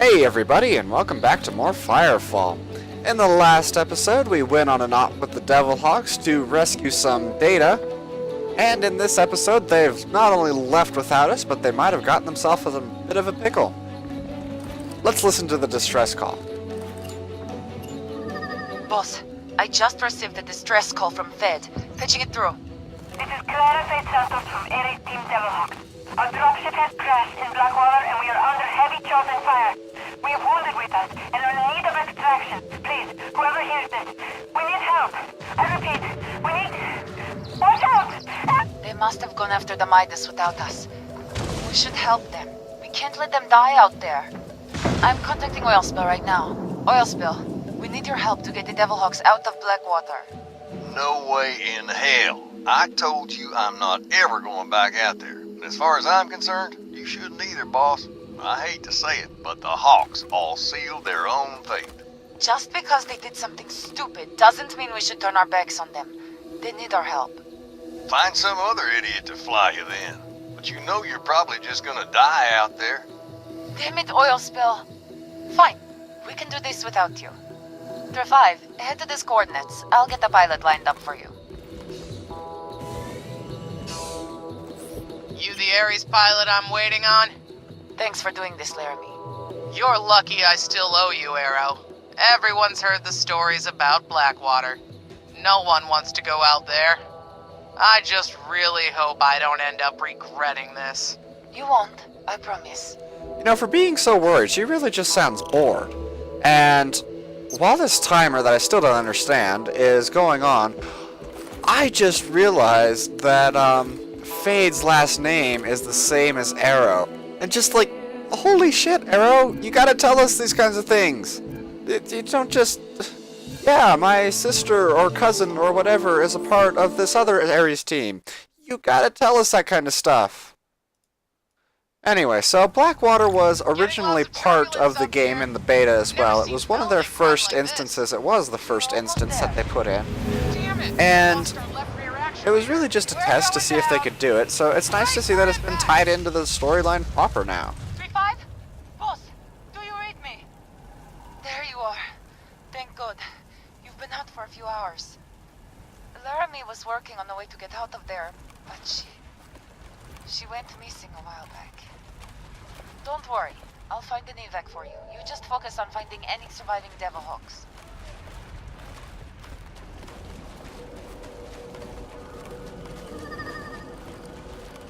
Hey everybody, and welcome back to more Firefall. In the last episode, we went on an op with the Devilhawks to rescue some data, and in this episode, they've not only left without us, but they might have gotten themselves in a bit of a pickle. Let's listen to the distress call. Boss, I just received a distress call from Fed. Patching it through. This is Clara Fed Santos from Ares Team Devilhawks. Our dropship has crashed in Blackwater and we are under heavy chosen fire. We have wounded with us and are in need of extraction. Please, whoever hears this, we need help. I repeat, we need... Watch out! They must have gone after the Midas without us. We should help them. We can't let them die out there. I'm contacting Oilspill right now. Oilspill, we need your help to get the Devilhawks out of Blackwater. No way in hell. I told you I'm not ever going back out there. And as far as I'm concerned, you shouldn't either, boss. I hate to say it, but the Hawks all sealed their own fate. Just because they did something stupid doesn't mean we should turn our backs on them. They need our help. Find some other idiot to fly you then. But you know you're probably just gonna die out there. Damn it, Oilspill. Fine, we can do this without you. 3-5, head to these coordinates. I'll get the pilot lined up for you. You the Ares pilot I'm waiting on? Thanks for doing this, Laramie. You're lucky I still owe you, Arrow. Everyone's heard the stories about Blackwater. No one wants to go out there. I just really hope I don't end up regretting this. You won't, I promise. You know, for being so worried, she really just sounds bored. And while this timer that I still don't understand is going on, I just realized that, Fade's last name is the same as Arrow. And just like, holy shit, Arrow, you gotta tell us these kinds of things. You don't just... Yeah, my sister or cousin or whatever is a part of this other Ares team. You gotta tell us that kind of stuff. Anyway, so Blackwater was originally part of the game in the beta as well. It was one of their first instances. It was the first instance that they put in. And it was really just a test to see if they could do it, so it's nice to see that it's been tied into the storyline proper now. 3-5? Boss, do you read me? There you are. Thank God. You've been out for a few hours. Laramie was working on the way to get out of there, but she went missing a while back. Don't worry, I'll find an evac for you. You just focus on finding any surviving Devilhawks.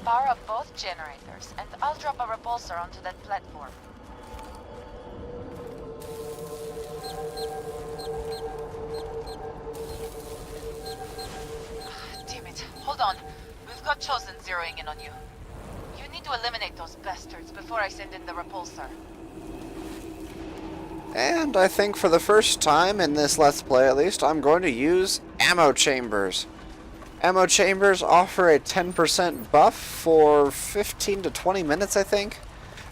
Power up both generators, and I'll drop a repulsor onto that platform. Damn it. Hold on. We've got Chosen zeroing in on you. You need to eliminate those bastards before I send in the repulsor. And I think for the first time in this Let's Play at least, I'm going to use ammo chambers. Ammo chambers offer a 10% buff for 15 to 20 minutes, I think.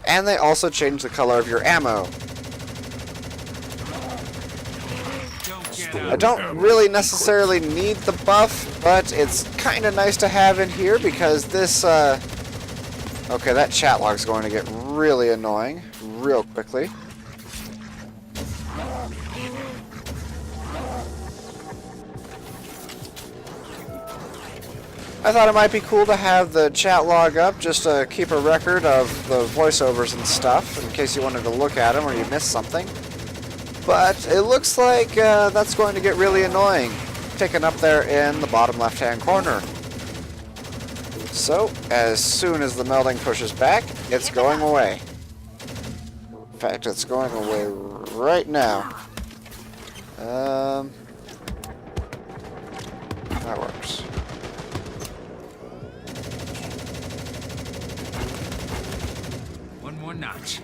And they also change the color of your ammo. I don't really necessarily need the buff, but it's kind of nice to have in here because this, okay, that chat log's going to get really annoying real quickly. I thought it might be cool to have the chat log up just to keep a record of the voiceovers and stuff in case you wanted to look at them or you missed something. But it looks like that's going to get really annoying, taken up there in the bottom left-hand corner. So, as soon as the melding pushes back, it's going away. In fact, it's going away right now. That works. One more notch.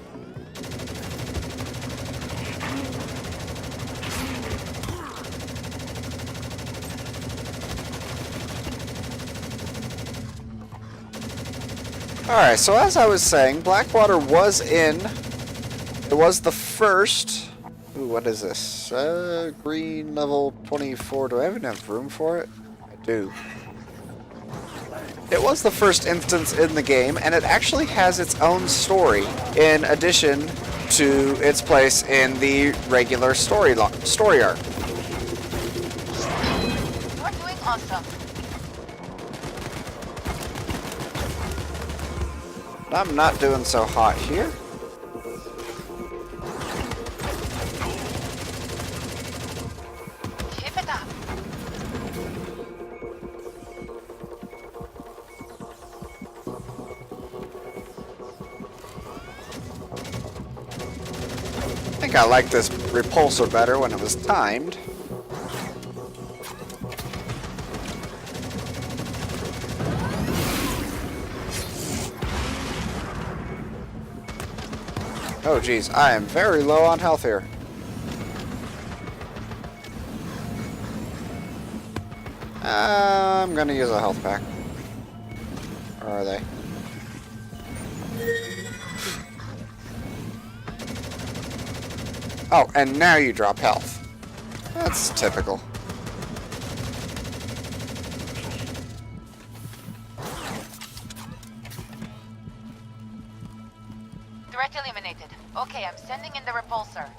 Alright, so as I was saying, Blackwater was in... It was the first... Ooh, what is this? Green level 24. Do I even have room for it? I do. It was the first instance in the game, and it actually has its own story, in addition to its place in the regular story arc. You're doing awesome. I'm not doing so hot here. Keep it up. I think I liked this repulsor better when it was timed. Oh geez, I am very low on health here. I'm gonna use a health pack. Or are they? Oh, and now you drop health. That's typical. Threat eliminated. Okay, I'm sending in the repulsor.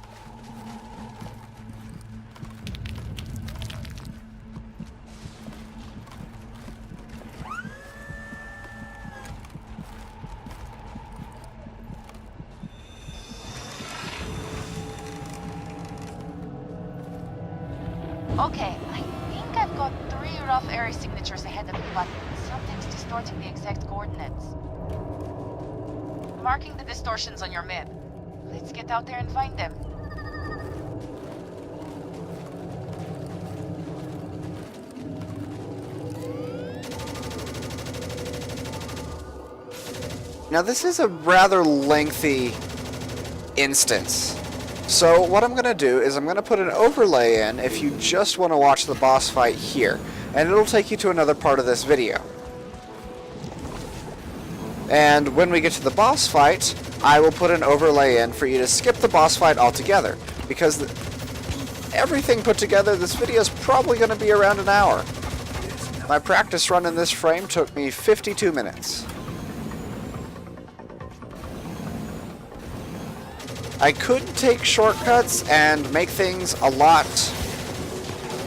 Okay, I think I've got 3 rough area signatures ahead of me, but something's distorting the exact coordinates. Marking the distortions on your map. Let's get out there and find them. Now this is a rather lengthy instance. So what I'm going to do is I'm going to put an overlay in if you just want to watch the boss fight here. And it'll take you to another part of this video. And when we get to the boss fight, I will put an overlay in for you to skip the boss fight altogether. Because everything put together, this video is probably going to be around an hour. My practice run in this frame took me 52 minutes. I could take shortcuts and make things a lot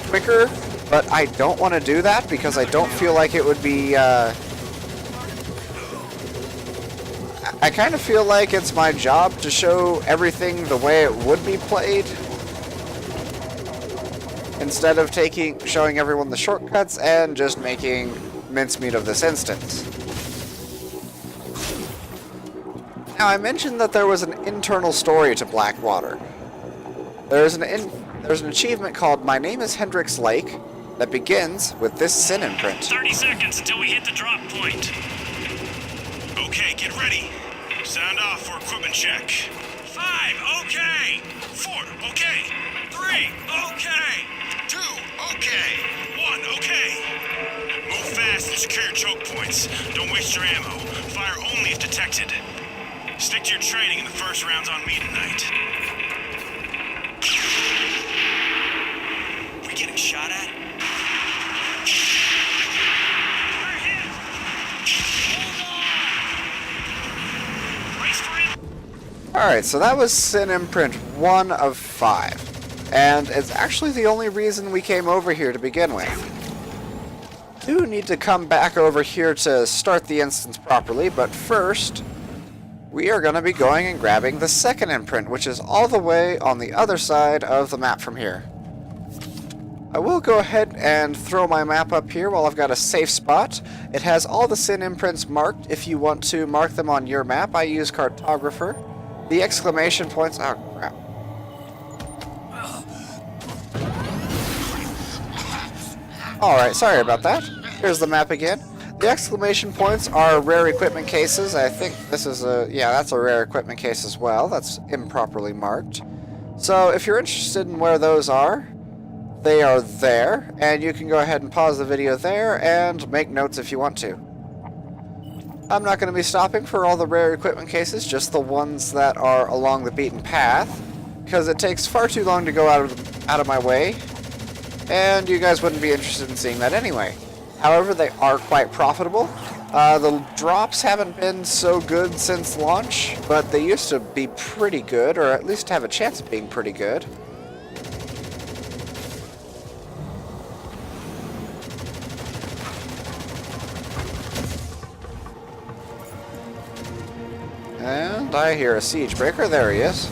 quicker, but I don't want to do that because I don't feel like it would be, I kind of feel like it's my job to show everything the way it would be played, instead of showing everyone the shortcuts and just making mincemeat of this instance. Now, I mentioned that there was an internal story to Blackwater. There's an achievement called My Name is Hendrix Lake that begins with this sin imprint. 30 seconds until we hit the drop point. Okay, get ready. Sound off for equipment check. 5, okay. 4, okay. 3, okay. 2, okay. 1, okay. Move fast and secure your choke points. Don't waste your ammo. Fire only if detected. Stick to your training in the first rounds on me tonight. We getting shot at? We're hit! Hold on! Brace for it! Alright, so that was Sin Imprint 1 of 5. And it's actually the only reason we came over here to begin with. Do need to come back over here to start the instance properly, but first we are going to be going and grabbing the second imprint, which is all the way on the other side of the map from here. I will go ahead and throw my map up here while I've got a safe spot. It has all the sin imprints marked. If you want to mark them on your map, I use Cartographer. The exclamation points... Oh, crap. Alright, sorry about that. Here's the map again. The exclamation points are rare equipment cases. I think this is a... yeah, that's a rare equipment case as well. That's improperly marked. So if you're interested in where those are, they are there. And you can go ahead and pause the video there and make notes if you want to. I'm not going to be stopping for all the rare equipment cases, just the ones that are along the beaten path, because it takes far too long to go out of my way, and you guys wouldn't be interested in seeing that anyway. However, they are quite profitable, The drops haven't been so good since launch, but they used to be pretty good, or at least have a chance of being pretty good. And I hear a siege breaker. There he is.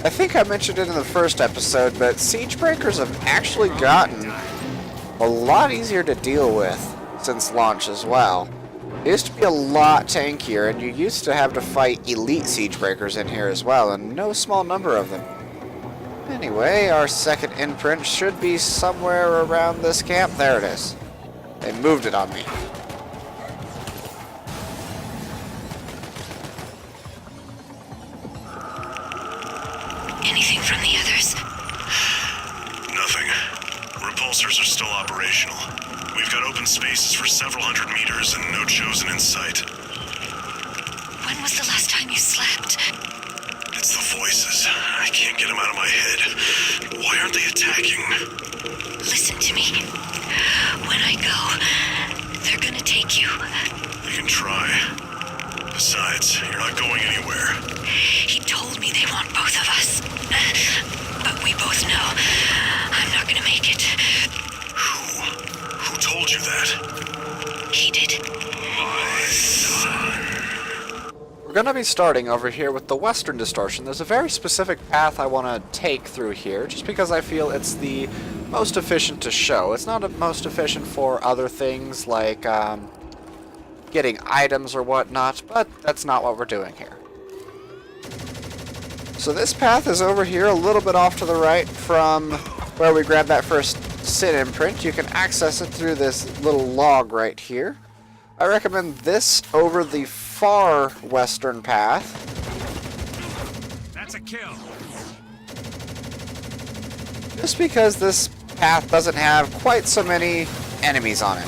I think I mentioned it in the first episode, but siege breakers have actually gotten a lot easier to deal with since launch as well. It used to be a lot tankier, and you used to have to fight elite siege breakers in here as well, and no small number of them. Anyway, our second imprint should be somewhere around this camp. There it is. They moved it on me. Anything from the others? Nothing. Repulsors are still operational. We've got open spaces for several hundred meters and no chosen in sight. When was the last time you slept? It's the voices. I can't get them out of my head. Why aren't they attacking? Listen to me. When I go, they're gonna take you. They can try. Besides, you're not going anywhere. He told me they want both of us. But we both know I'm not gonna make it. Who told you that? He did. My son. We're going to be starting over here with the Western Distortion. There's a very specific path I want to take through here, just because I feel it's the most efficient to show. It's not the most efficient for other things like getting items or whatnot, but that's not what we're doing here. So this path is over here, a little bit off to the right from where we grabbed that first Sin imprint. You can access it through this little log right here. I recommend this over the far western path. That's a kill. Just because this path doesn't have quite so many enemies on it.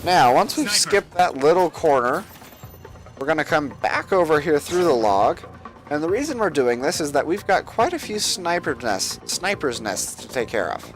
Now, once we've skipped that little corner, we're going to come back over here through the log. And the reason we're doing this is that we've got quite a few sniper's nests to take care of.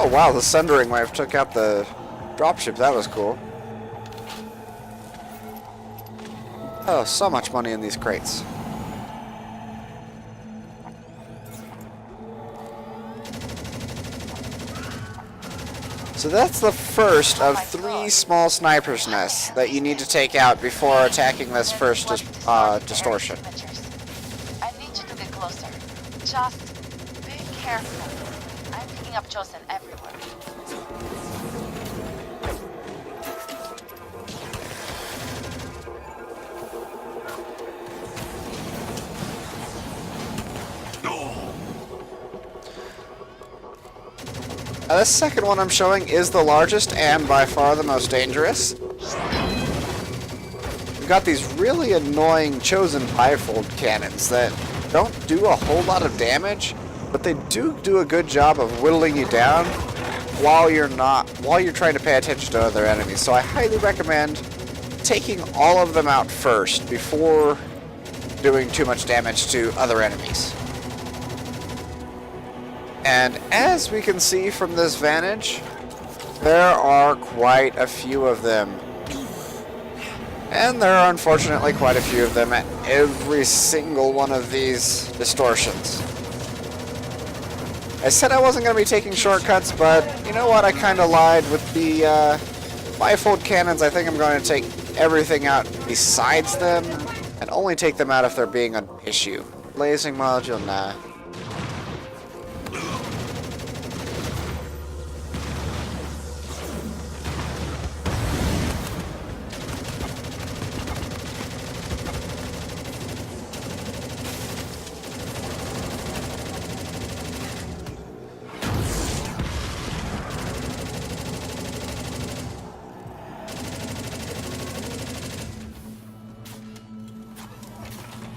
Oh wow, the Sundering Wave took out the dropship. That was cool. Oh, so much money in these crates. So that's the first of 3 small sniper's nests that you need to take out before attacking this first distortion. I need you to get closer. Just be careful. I'm picking up Chosen everywhere. This second one I'm showing is the largest and by far the most dangerous. We've got these really annoying Chosen bifold cannons that don't do a whole lot of damage, but they do a good job of whittling you down while you're trying to pay attention to other enemies. So I highly recommend taking all of them out first before doing too much damage to other enemies. And as we can see from this vantage, there are quite a few of them. And there are unfortunately quite a few of them at every single one of these distortions. I said I wasn't going to be taking shortcuts, but you know what? I kind of lied with the bifold cannons. I think I'm going to take everything out besides them, and only take them out if they're being an issue. Blazing module, nah.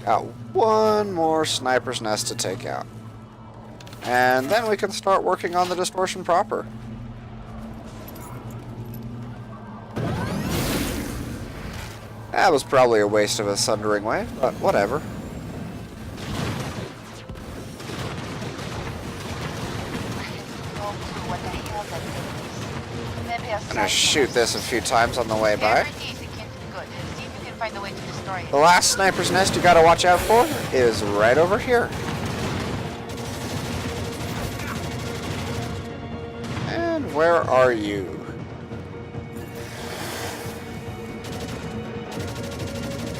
Got one more sniper's nest to take out. And then we can start working on the distortion proper. That was probably a waste of a Sundering Wave, but whatever. I'm gonna shoot this a few times on the way by. The last sniper's nest you gotta watch out for is right over here. And where are you?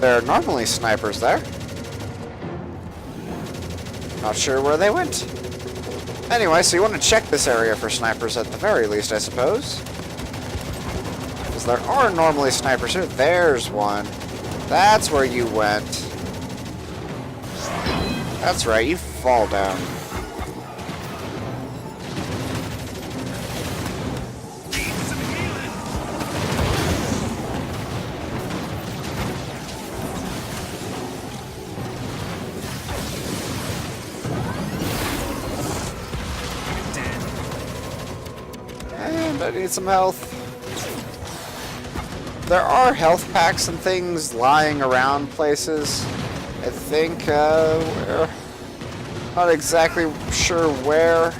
There are normally snipers there. Not sure where they went. Anyway, so you want to check this area for snipers at the very least, I suppose. Because there are normally snipers here. There's one. That's where you went. That's right, you fall down. And I need some health. There are health packs and things lying around places. I think, we're not exactly sure where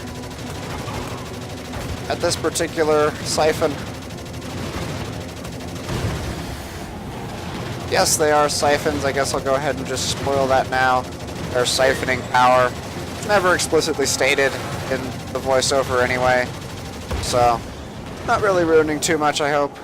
at this particular siphon. Yes, they are siphons. I guess I'll go ahead and just spoil that now. They're siphoning power. It's never explicitly stated in the voiceover anyway. So, not really ruining too much, I hope.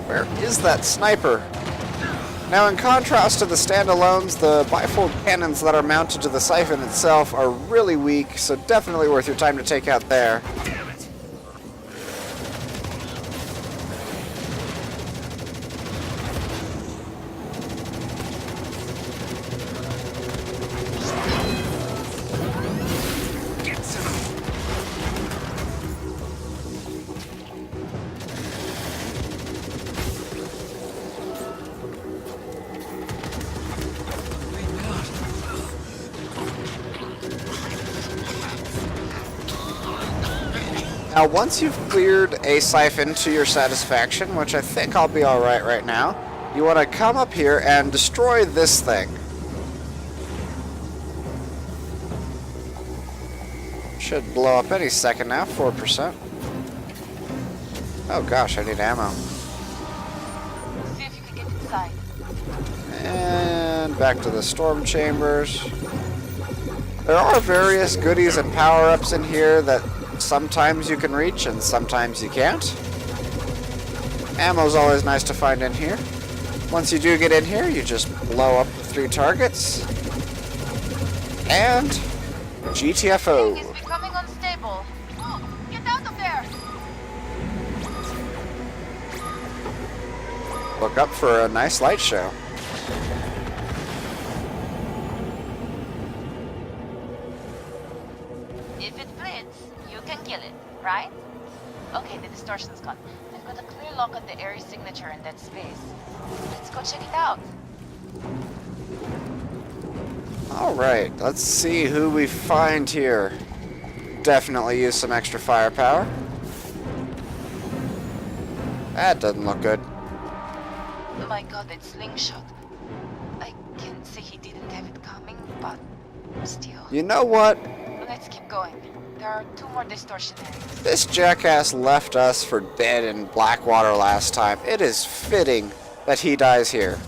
Where is that sniper? Now, in contrast to the standalones, the bifold cannons that are mounted to the siphon itself are really weak, so definitely worth your time to take out there. Now, once you've cleared a siphon to your satisfaction, which I think I'll be alright right now, you want to come up here and destroy this thing. Should blow up any second now, 4%. Oh gosh, I need ammo. See if you can get inside. And back to the storm chambers. There are various goodies and power-ups in here that sometimes you can reach and sometimes you can't. Ammo's always nice to find in here. Once you do get in here, you just blow up the 3 targets. And GTFO. It's becoming unstable. Oh, get out of there! Look up for a nice light show. If it bleeds, you can kill it, right? Okay, the distortion's gone. I've got a clear lock on the area signature in that space. Let's go check it out. Alright, let's see who we find here. Definitely use some extra firepower. That doesn't look good. My god, that slingshot. I can say he didn't have it coming, but still. You know what? Let's keep going. There are 2 more distortion areas. This jackass left us for dead in Blackwater last time. It is fitting that he dies here.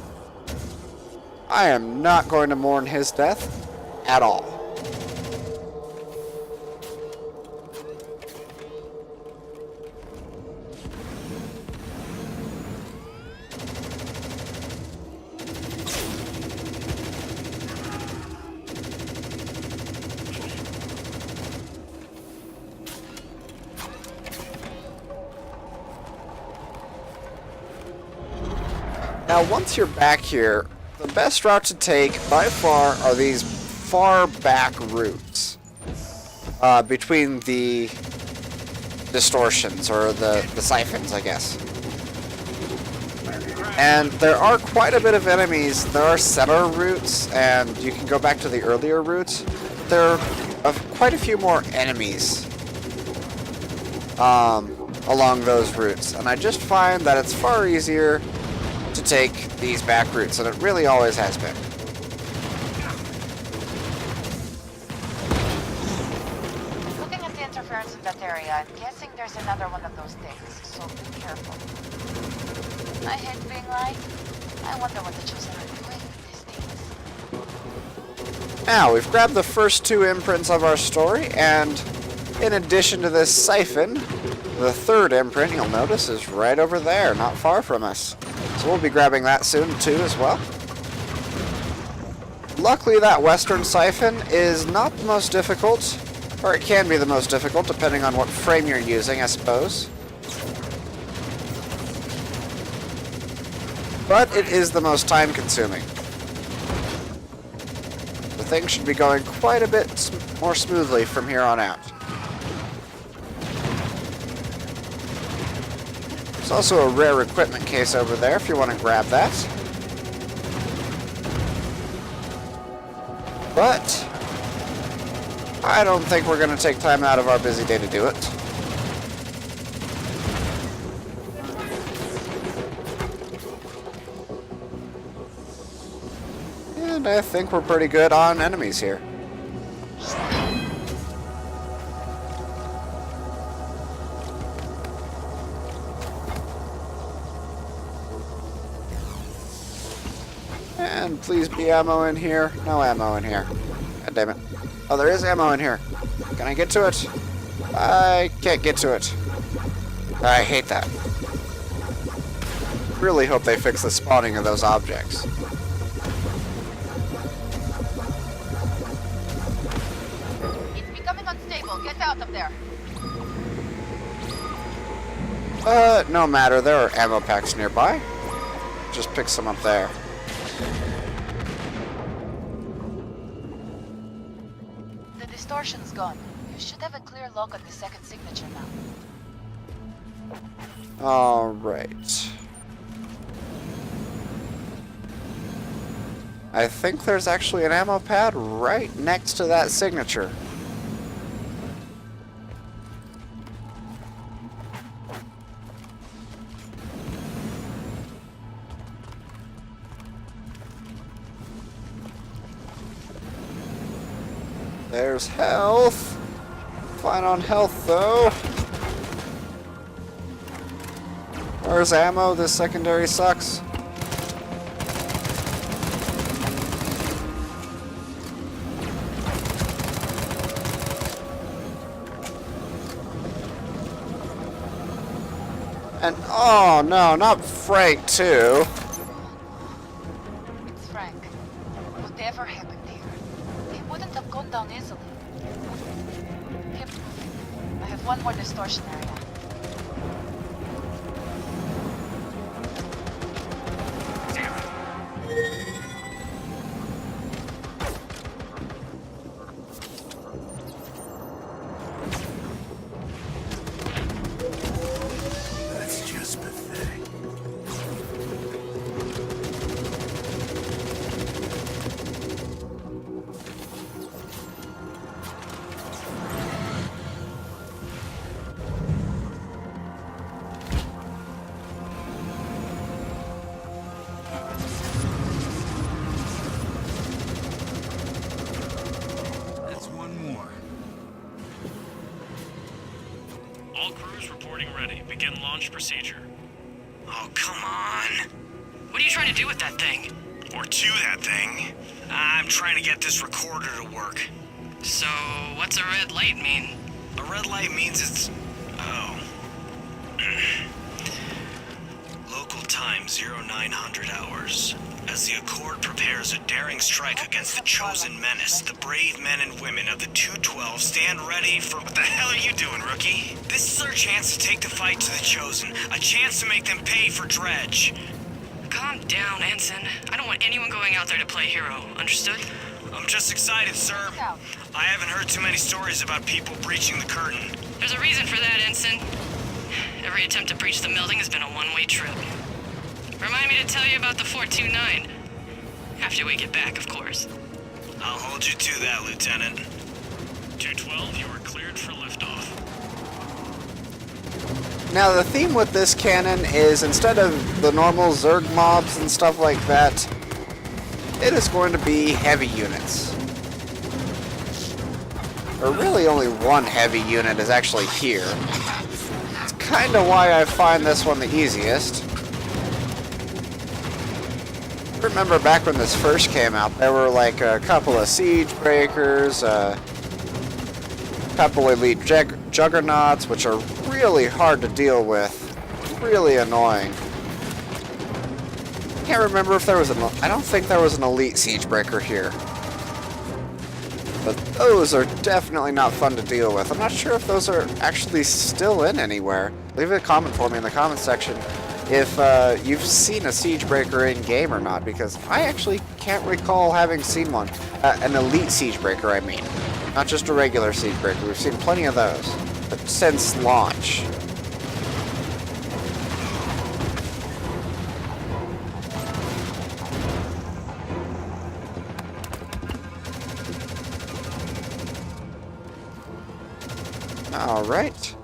I am not going to mourn his death at all. Now, once you're back here, the best route to take by far are these far back routes between the distortions, or the siphons, I guess. And there are quite a bit of enemies. There are center routes, and you can go back to the earlier routes. There are quite a few more enemies along those routes, and I just find that it's far easier to take these back routes, and it really always has been. Looking at the interference in that area, I'm guessing there's another one of those things, so be careful. I hate being right. I wonder what the Chosen are doing with these things. Now, we've grabbed the first 2 imprints of our story, and in addition to this siphon, the 3rd imprint, you'll notice, is right over there, not far from us. So we'll be grabbing that soon, too, as well. Luckily, that western siphon is not the most difficult, or it can be the most difficult, depending on what frame you're using, I suppose. But it is the most time-consuming. The thing should be going quite a bit more smoothly from here on out. There's also a rare equipment case over there if you want to grab that. But I don't think we're going to take time out of our busy day to do it. And I think we're pretty good on enemies here. And please be ammo in here. No ammo in here. God damn it. Oh, there is ammo in here. Can I get to it? I can't get to it. I hate that. Really hope they fix the spawning of those objects. It's becoming unstable. Get out of there. No matter. There are ammo packs nearby. Just pick some up there. The distortion's gone. You should have a clear look at the 2nd signature now. Alright. I think there's actually an ammo pad right next to that signature. There's health. Fine on health, though. Where's ammo? This secondary sucks. And oh no, not Frank too. It's Frank. Whatever happened here, it wouldn't have gone down easily. Keep moving. I have one more distortion area. That's just pathetic. crews reporting ready. Begin launch procedure. Oh, come on. What are you trying to do with that thing? Or to that thing. I'm trying to get this recorder to work. So, what's a red light mean? A red light means it's... Oh. Local time 0900 hours. As the Accord prepares a daring strike against the chosen menace, the brave men and women of the 212 stand ready for... What the hell are you doing, rookie? This is our chance to take the fight to the chosen. A chance to make them pay for Dredge. Calm down, Ensign. I don't want anyone going out there to play hero. Understood? I'm just excited, sir. I haven't heard too many stories about people breaching the curtain. There's a reason for that, Ensign. Every attempt to breach the building has been a one-way trip. Remind me to tell you about the 429. After we get back, of course. I'll hold you to that, Lieutenant. 212, you are cleared for liftoff. Now, the theme with this cannon is instead of the normal Zerg mobs and stuff like that, it is going to be heavy units. Or really only one heavy unit is actually here. It's kind of why I find this one the easiest. Remember back when this first came out, there were like a couple of siege breakers, a couple elite juggernauts, which are really hard to deal with, really annoying. Can't remember if there was I don't think there was an elite siege breaker here. But those are definitely not fun to deal with. I'm not sure if those are actually still in anywhere. Leave a comment for me in the comment section if you've seen a siege breaker in game or not, because I actually can't recall having seen one. An elite siege breaker, I mean. Not just a regular siege breaker. We've seen plenty of those. But since launch. Alright.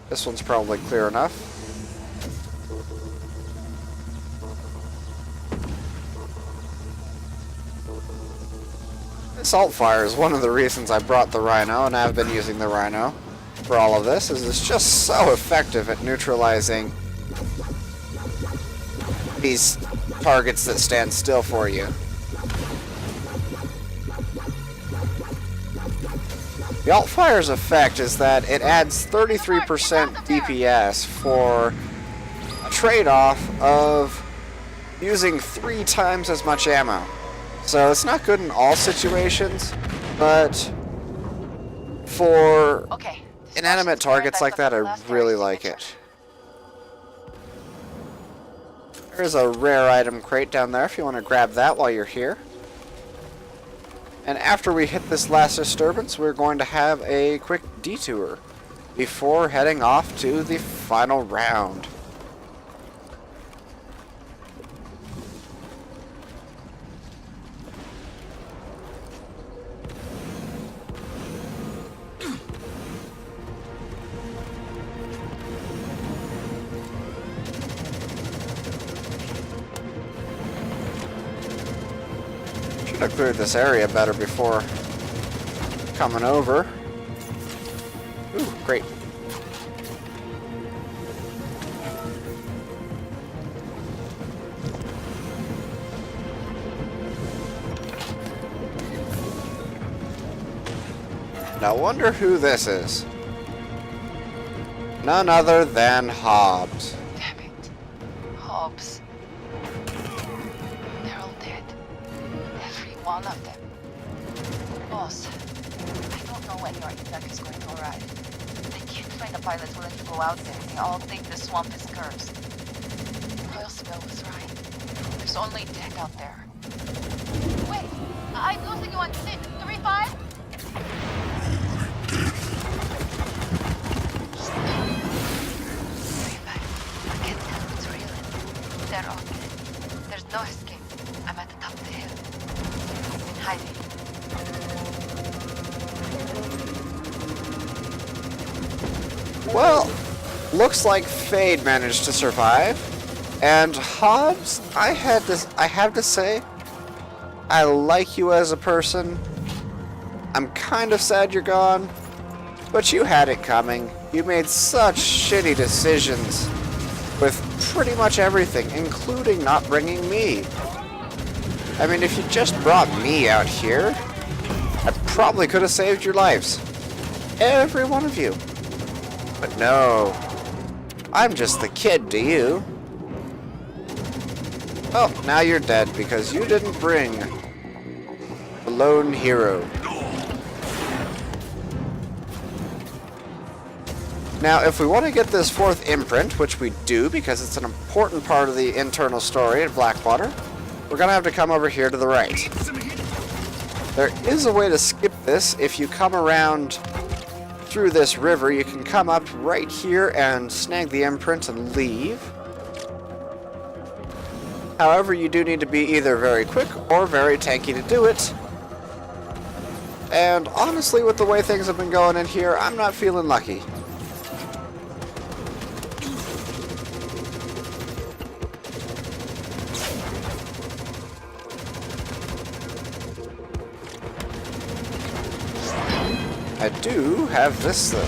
This one's probably clear enough. Assault fire is one of the reasons I brought the Rhino, and I've been using the Rhino for all of this, is it's just so effective at neutralizing these targets that stand still for you. The alt fire's effect is that it adds 33% DPS for a trade-off of using 3 times as much ammo. So it's not good in all situations, but for inanimate targets like that, I really like it. There's a rare item crate down there if you want to grab that while you're here. And after we hit this last disturbance, we're going to have a quick detour before heading off to the final round. Should have cleared this area better before coming over. Ooh, great. Now wonder who this is. None other than Hobbs. Damn it. Hobbs. They're all dead. Every one of them. Boss, I don't know when your evac is going to arrive. I can't find a pilot who let you go out there. They all think the swamp is cursed. Oil spill was right. There's only deck out there. Wait, I'm losing you on 3-5? They're all dead. There's no escape. I'm at the top of the hill. In hiding. Well, looks like Fade managed to survive. And Hobbs, I have to say, I like you as a person. I'm kind of sad you're gone. But you had it coming. You made such shitty decisions with pretty much everything, including not bringing me. I mean, if you just brought me out here, I probably could have saved your lives. Every one of you. But no. I'm just the kid to you. Oh, now you're dead because you didn't bring the lone hero. Now, if we want to get this 4th imprint, which we do because it's an important part of the internal story at Blackwater, we're going to have to come over here to the right. There is a way to skip this. If you come around through this river, you can come up right here and snag the imprint and leave. However, you do need to be either very quick or very tanky to do it. And honestly, with the way things have been going in here, I'm not feeling lucky. I do have this, though.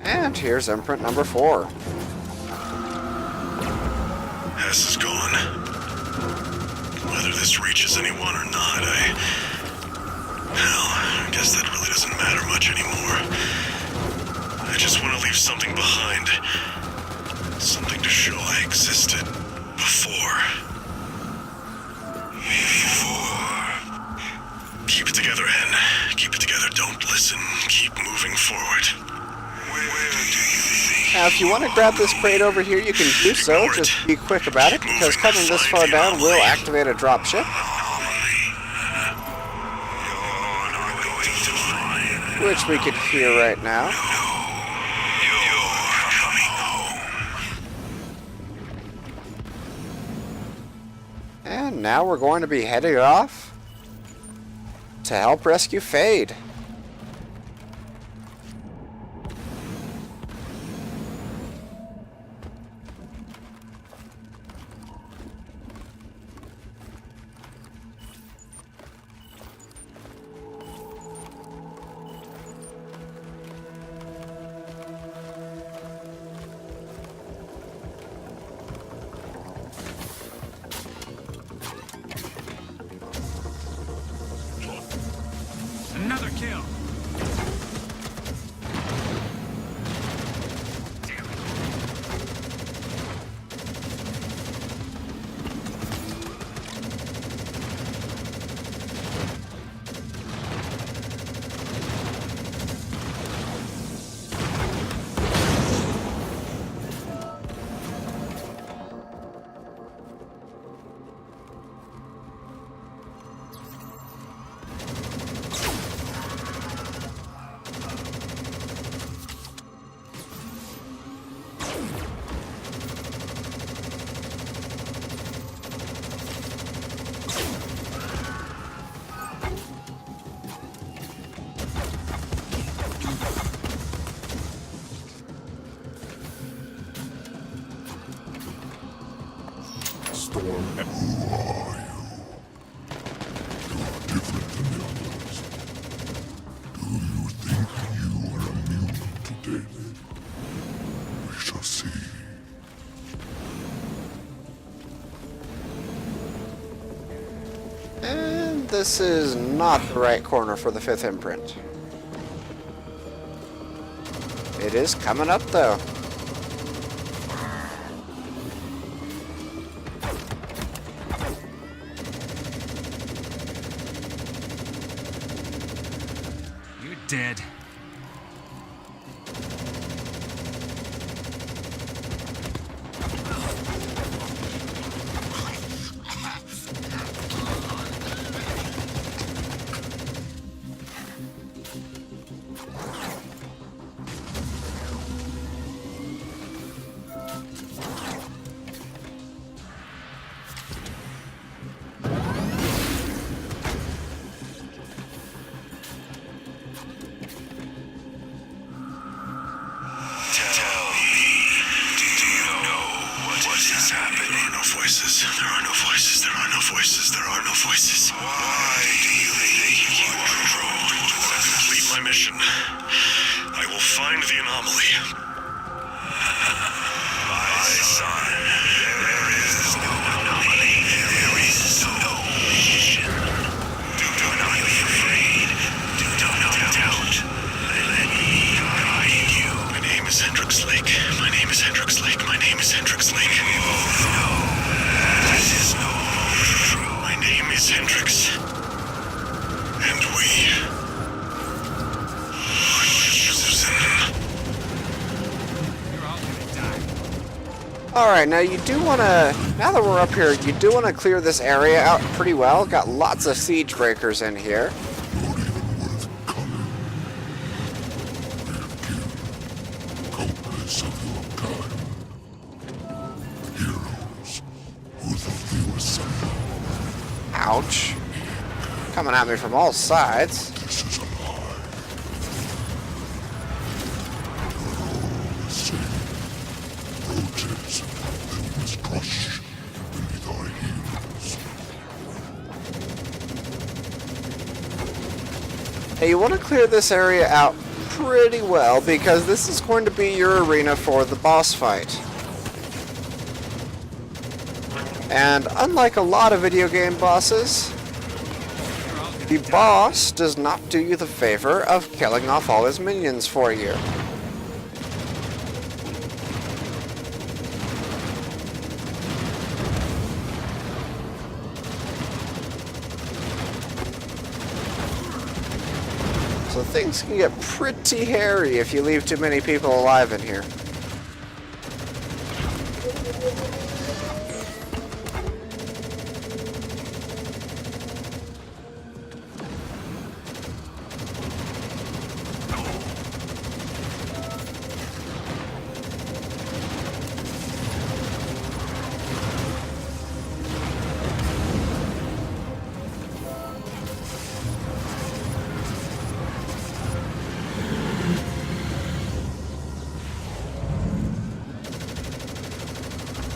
And here's imprint number 4. Hess is gone. Whether this reaches anyone or not, Hell, I guess that really doesn't matter much anymore. I just want to leave something behind. Something to show I existed before. Keep it together, Hen. Keep it together. Don't listen. Keep moving forward. Now, if you want to grab this crate over here, you can do so. Just be quick about it, because coming this far down will activate a dropship, which we can hear right now. And now we're going to be heading off to help rescue Fade. Another kill. And this is not the right corner for the 5th imprint. It is coming up, though. You're dead. I will find the anomaly. My son, there is no anomaly. There is no mission. Do not be afraid. Do not doubt. Let me guide you. My name is Hendrix Lake. My name is Hendrix Lake. My name is Hendrix Lake. We both know this is no true. My name is Hendrix. And we are chosen. You're all gonna die. Alright, now you do want to, now that we're up here, you do want to clear this area out pretty well. Got lots of siege breakers in here. Ouch. Coming at me from all sides. Hey, you want to clear this area out pretty well because this is going to be your arena for the boss fight. And unlike a lot of video game bosses, the boss does not do you the favor of killing off all his minions for you. So things can get pretty hairy if you leave too many people alive in here.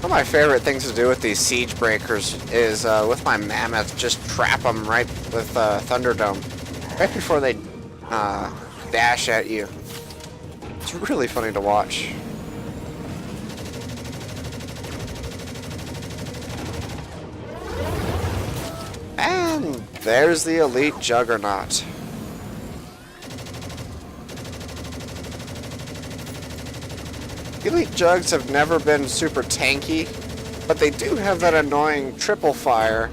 One of my favorite things to do with these siege breakers is with my mammoth, just trap them right with Thunderdome, right before they dash at you. It's really funny to watch. And there's the elite juggernaut. Elite jugs have never been super tanky, but they do have that annoying triple fire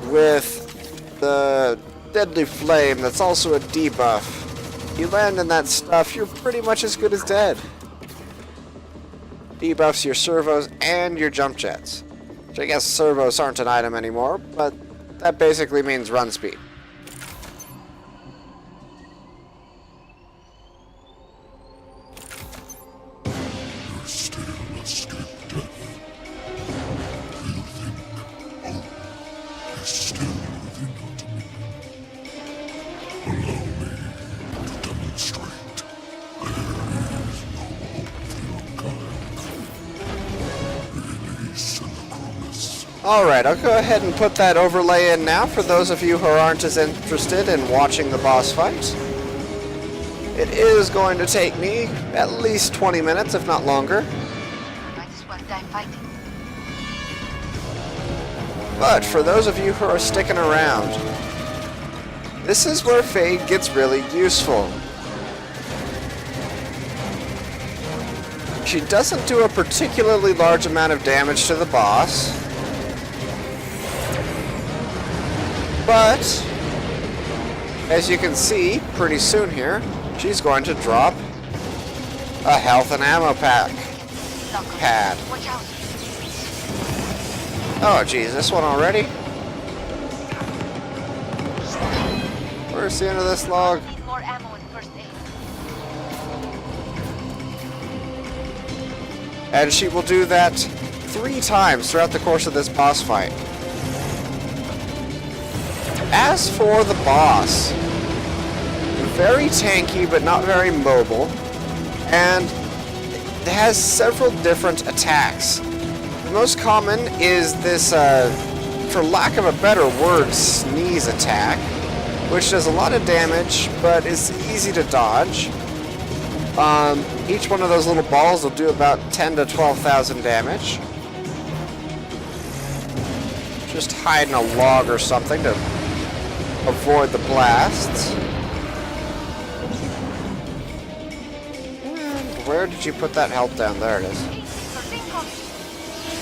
with the deadly flame that's also a debuff. You land in that stuff, you're pretty much as good as dead. Debuffs your servos and your jump jets. Which I guess servos aren't an item anymore, but that basically means run speed. Alright, I'll go ahead and put that overlay in now for those of you who aren't as interested in watching the boss fight. It is going to take me at least 20 minutes, if not longer. Might as well die fighting. But for those of you who are sticking around, this is where Fade gets really useful. She doesn't do a particularly large amount of damage to the boss, but as you can see pretty soon here, she's going to drop a health and ammo pad. Watch out. Oh geez, this one already? Where's the end of this log? Need more ammo and first aid. And she will do that 3 times throughout the course of this boss fight. As for the boss, very tanky but not very mobile, and it has several different attacks. The most common is this, for lack of a better word, sneeze attack, which does a lot of damage but is easy to dodge. Each one of those little balls will do about 10 to 12,000 damage. Just hide in a log or something to avoid the blasts. And where did you put that health down? There it is.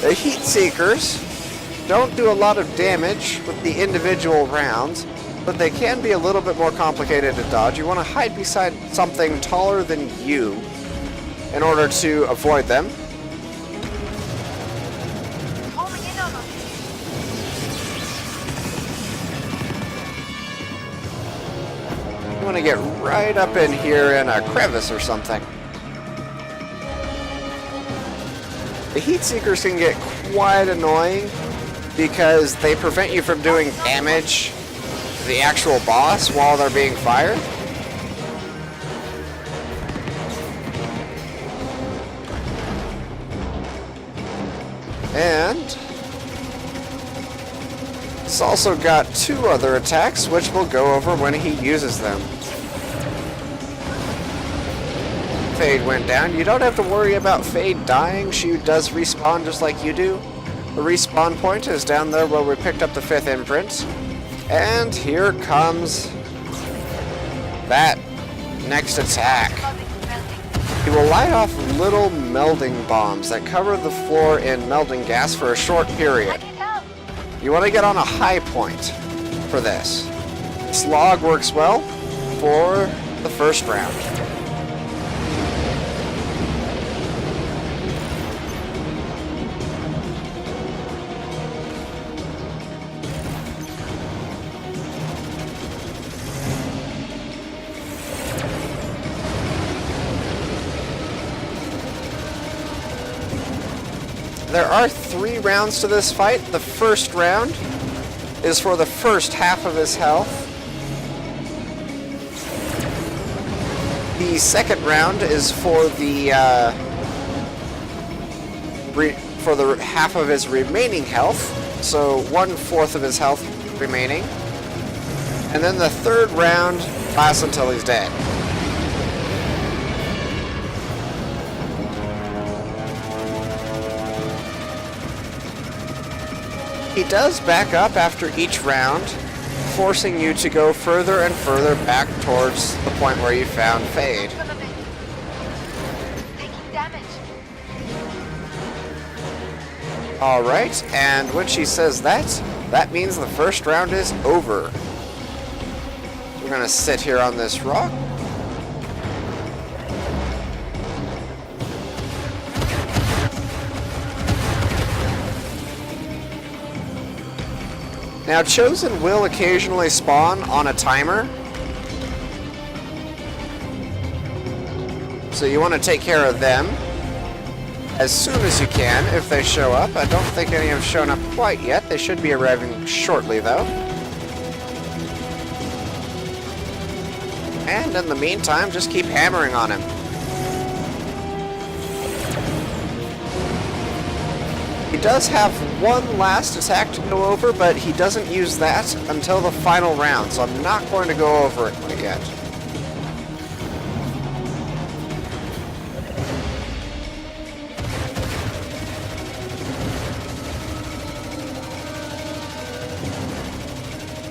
The Heat Seekers don't do a lot of damage with the individual rounds, but they can be a little bit more complicated to dodge. You want to hide beside something taller than you in order to avoid them. You want to get right up in here in a crevice or something. The Heat Seekers can get quite annoying because they prevent you from doing damage to the actual boss while they're being fired. And it's also got two other attacks, which we'll go over when he uses them. Fade went down. You don't have to worry about Fade dying. She does respawn just like you do. The respawn point is down there where we picked up the 5th imprint. And here comes that next attack. He will light off little melding bombs that cover the floor in melding gas for a short period. You want to get on a high point for this. This log works well for the first round. There are 3 rounds to this fight. The first round is for the first half of his health. The second round is for the half of his remaining health, so 1/4 of his health remaining. And then the third round lasts until he's dead. He does back up after each round, forcing you to go further and further back towards the point where you found Fade. Alright, and when she says that, that means the first round is over. We're gonna sit here on this rock. Now, Chosen will occasionally spawn on a timer, so you want to take care of them as soon as you can if they show up. I don't think any have shown up quite yet. They should be arriving shortly, though. And in the meantime, just keep hammering on him. He does have one last attack to go over, but he doesn't use that until the final round, so I'm not going to go over it quite yet.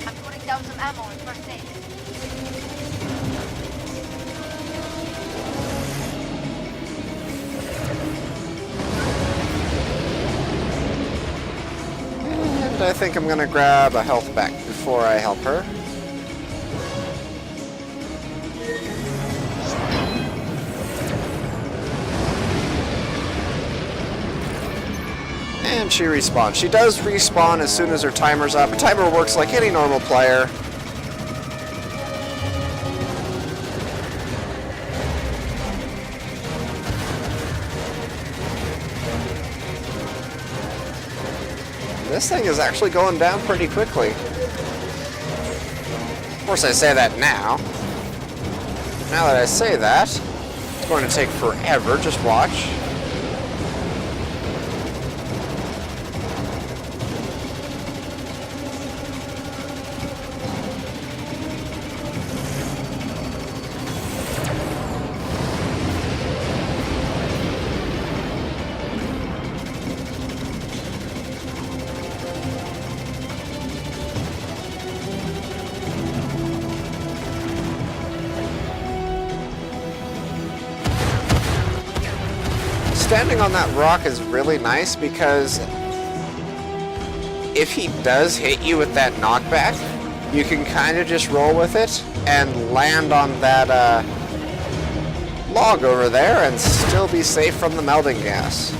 I'm putting down some ammo and first aid. I think I'm gonna grab a health back before I help her. And she respawns. She does respawn as soon as her timer's up. A timer works like any normal player. This thing is actually going down pretty quickly. Of course, I say that now. Now that I say that, it's going to take forever. Just watch. standing on that rock is really nice because if he does hit you with that knockback, you can kind of just roll with it and land on that log over there and still be safe from the melting gas.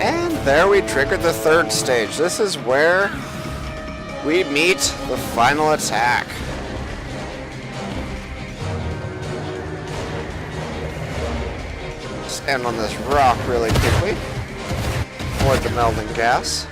And there we triggered the third stage. This is where we meet the final attack. Stand on this rock really quickly. Avoid the melting gas.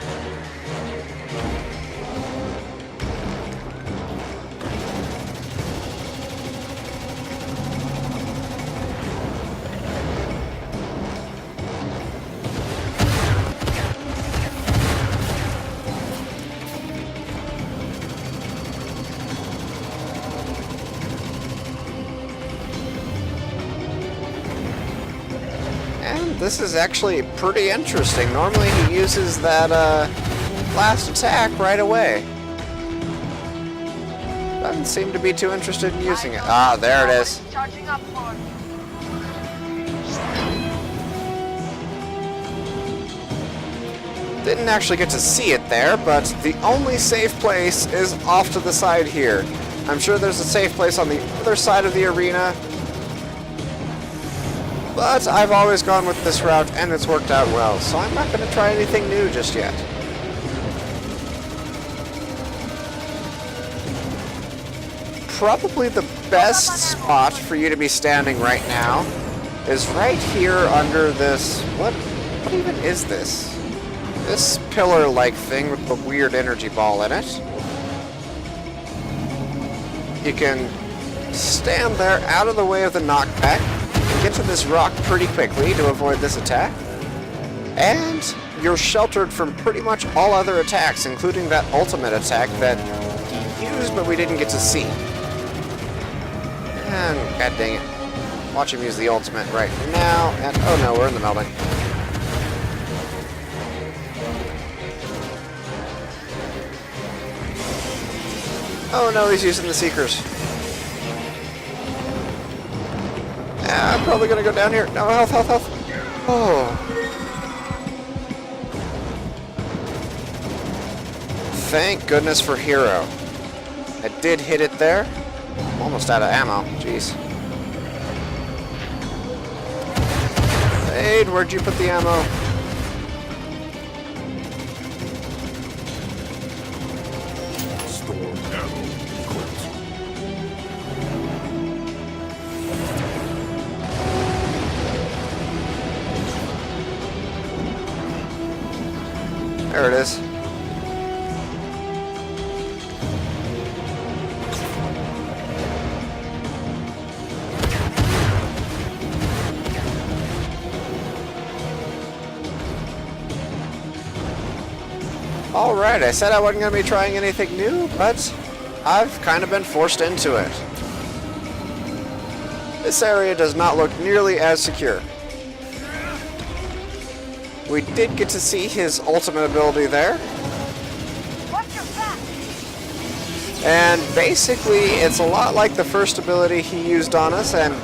This is actually pretty interesting. Normally he uses that last attack right away. Doesn't seem to be too interested in using it. Ah, there it is. Charging up for. Didn't actually get to see it there, but the only safe place is off to the side here. I'm sure there's a safe place on the other side of the arena, but I've always gone with this route and it's worked out well, so I'm not going to try anything new just yet. Probably the best spot for you to be standing right now is right here under this, what even is this? This pillar-like thing with the weird energy ball in it. You can stand there out of the way of the knockback, get to this rock pretty quickly to avoid this attack, and you're sheltered from pretty much all other attacks, including that ultimate attack that he used but we didn't get to see. And god dang it. Watch him use the ultimate right now, and oh no, we're in the melting. Oh no, he's using the Seekers. I'm probably gonna go down here. No, health, health, health. Oh. Thank goodness for Hero. I did hit it there. I'm almost out of ammo. Jeez. Aid, where'd you put the ammo? There it is. Alright, I said I wasn't going to be trying anything new, but I've kind of been forced into it. This area does not look nearly as secure. We did get to see his ultimate ability there. Watch your back. And basically, it's a lot like the first ability he used on us and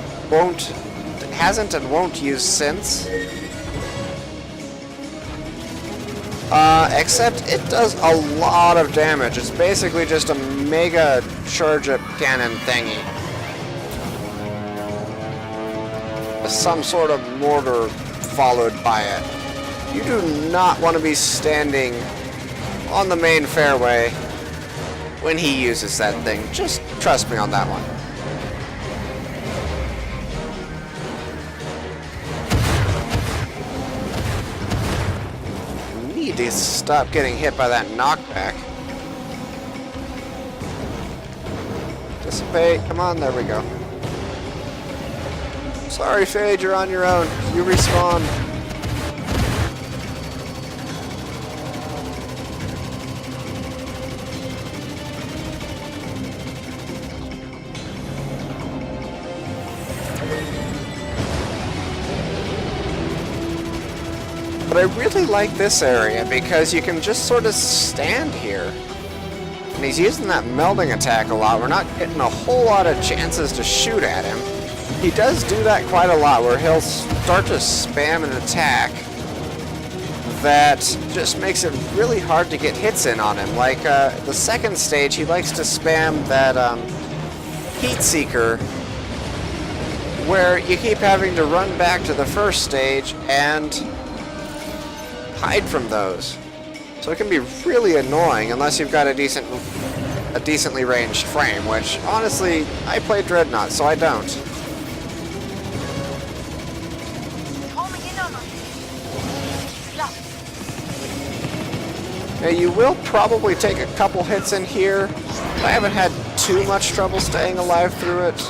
hasn't and won't use since. Except it does a lot of damage. It's basically just a mega charge-up cannon thingy. Some sort of mortar followed by it. You do not want to be standing on the main fairway when he uses that thing. Just trust me on that one. Need to stop getting hit by that knockback. Dissipate. Come on, there we go. Sorry, Fade, you're on your own. You respawn. But I really like this area because you can just sort of stand here. And he's using that melding attack a lot. We're not getting a whole lot of chances to shoot at him. He does do that quite a lot where he'll start to spam an attack that just makes it really hard to get hits in on him. Like the second stage, he likes to spam that Heat Seeker where you keep having to run back to the first stage and hide from those. So it can be really annoying unless you've got a decently ranged frame, which honestly, I play Dreadnought, so I don't. Homing in on us. Lost. Now you will probably take a couple hits in here. I haven't had too much trouble staying alive through it.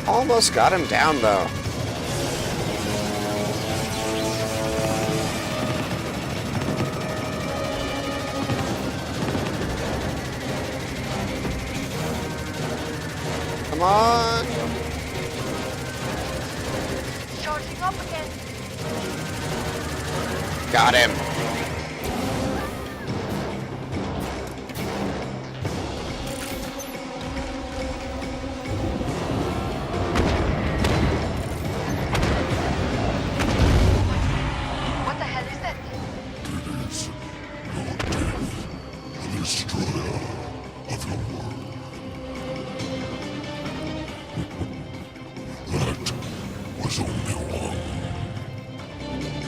Almost got him down though. Come on! Charging up again. Got him. What the hell is that?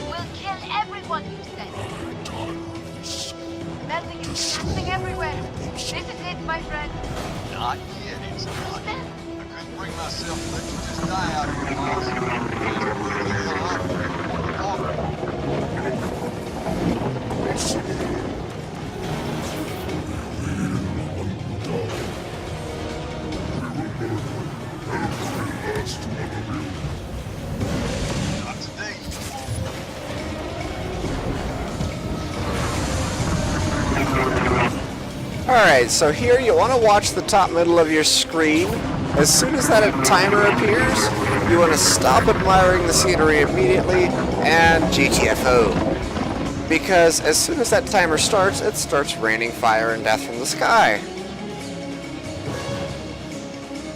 We'll kill everyone, you said. Melding is happening everywhere. This is it, my friend. Not yet, it's not. I couldn't bring myself to let you just die out here, boss. Not today. Alright, so here you want to watch the top middle of your screen. As soon as that timer appears, you want to stop admiring the scenery immediately and GTFO. Because as soon as that timer starts, it starts raining fire and death from the sky.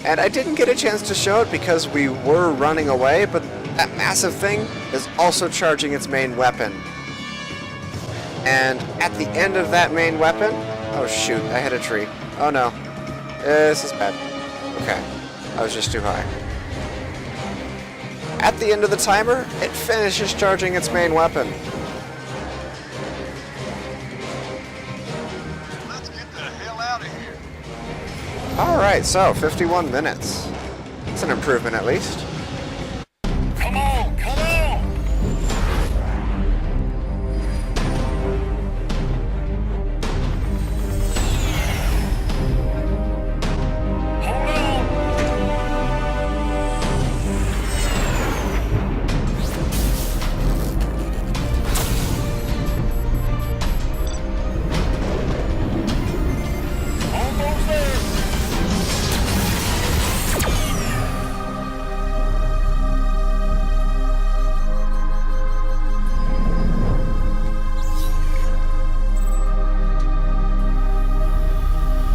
And I didn't get a chance to show it because we were running away, but that massive thing is also charging its main weapon. And at the end of that main weapon... Oh shoot, I hit a tree. Oh no. This is bad. Okay, I was just too high. At the end of the timer, it finishes charging its main weapon. Let's get the hell out of here. Alright, so 51 minutes. That's an improvement at least. Come on, come on! Hold on! Almost there!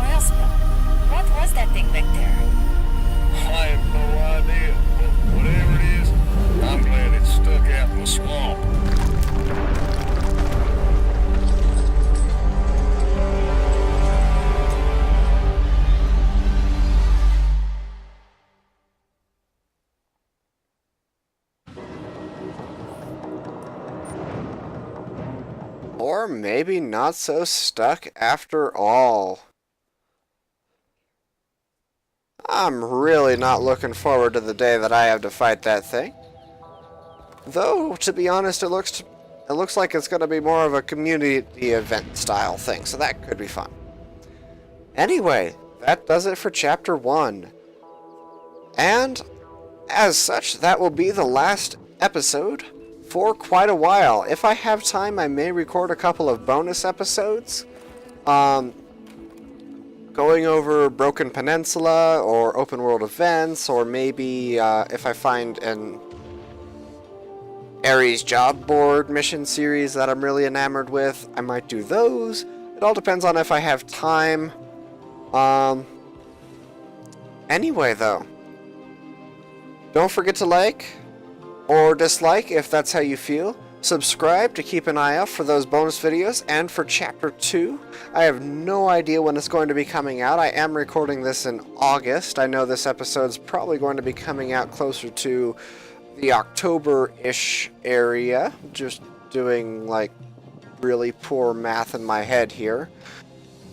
Oscar, what was that thing back there? I have no idea, but whatever it is, I'm glad it's stuck out in the swamp. Or maybe not so stuck after all. I'm really not looking forward to the day that I have to fight that thing. Though, to be honest, it looks like it's going to be more of a community event style thing, so that could be fun. Anyway, that does it for Chapter 1. And, as such, that will be the last episode for quite a while. If I have time, I may record a couple of bonus episodes. Going over Broken Peninsula, or open world events, or maybe if I find an Ares job board mission series that I'm really enamored with, I might do those. It all depends on if I have time. Anyway, though, don't forget to like or dislike if that's how you feel. Subscribe to keep an eye out for those bonus videos, and for Chapter 2, I have no idea when it's going to be coming out. I am recording this in August. I know this episode's probably going to be coming out closer to the October-ish area. Just doing, like, really poor math in my head here.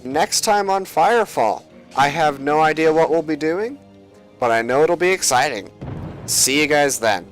Next time on Firefall, I have no idea what we'll be doing, but I know it'll be exciting. See you guys then.